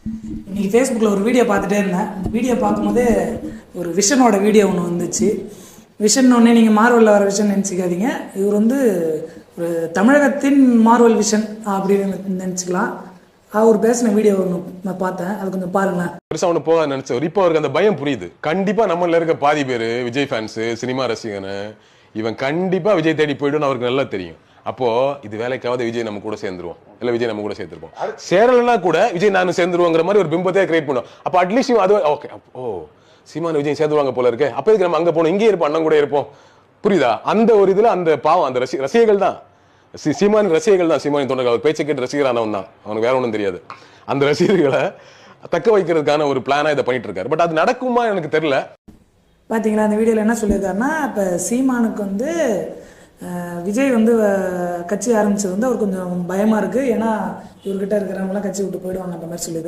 இன்னைக்கு ஃபேஸ்புக்கில் ஒரு வீடியோ பார்த்துட்டே இருந்தேன். வீடியோ பார்க்கும்போது ஒரு விஷனோட வீடியோ ஒன்று வந்துச்சு. விஷன் ஒன்றே நீங்கள் மார்வலில் வர விஷன் நினச்சிக்காதீங்க. இவர் வந்து ஒரு தமிழகத்தின் மார்வல் விஷன் அப்படின்னு நினச்சிக்கலாம். அவர் பேசின வீடியோ ஒன்று நான் பார்த்தேன். அது கொஞ்சம் பாருங்களேன். பெருசா ஒன்று போக நினைச்சவர் இப்போ அவருக்கு அந்த பயம் புரியுது. கண்டிப்பா நம்மள இருக்க பாதி பேர் விஜய் ஃபேன்ஸு, சினிமா ரசிகனு, இவன் கண்டிப்பா விஜய் தேடி போயிடும்னு அவருக்கு நல்லா தெரியும். அப்போ இது வேலைக்காவது விஜய் நம்ம கூட சேர்ந்துருவோம், இல்ல விஜய் நம்ம கூட சேர்த்துருப்போம். சேரலன்னா கூட விஜய் நானும் சேர்ந்துருவோங்கிற மாதிரி ஒரு பிம்பத்தை கிரியேட் பண்ணும். அப்போ அட்லீஸ்ட் அது ஓகே, ஓ சீமான் விஜய் சேர்ந்துருவாங்க போல இருக்கு, அப்போ இதுக்கு நம்ம அங்க போனோம், இங்கே இருப்போம், அண்ணன் கூட இருப்போம். புரியுதா? அந்த ஒரு இதுல அந்த பாவம் அந்த ரசிகர்கள் தான், சீமான் ரசிகர்கள் தான், சீமானின் தொண்டர்கள். அவர் பேச்சை கேட்டு ரசிகரானவன் தான், அவனுக்கு வேற ஒன்றும் தெரியாது. அந்த ரசிகர்களை தக்க வைக்கிறதுக்கான ஒரு பிளானா இதை பண்ணிட்டு இருக்காரு. பட் அது நடக்குமா எனக்கு தெரியல. பார்த்தீங்களா அந்த வீடியோவில் என்ன சொல்லியிருக்காருன்னா, இப்போ சீமானுக்கு வந்து விஜய் வந்து கட்சி ஆரம்பிச்சது வந்து அவர் கொஞ்சம் பயமாக இருக்குது. ஏன்னா இவர்கிட்ட இருக்கிறவங்களாம் கட்சி விட்டு போயிடுவாங்க அந்த மாதிரி சொல்லியிருக்காரு.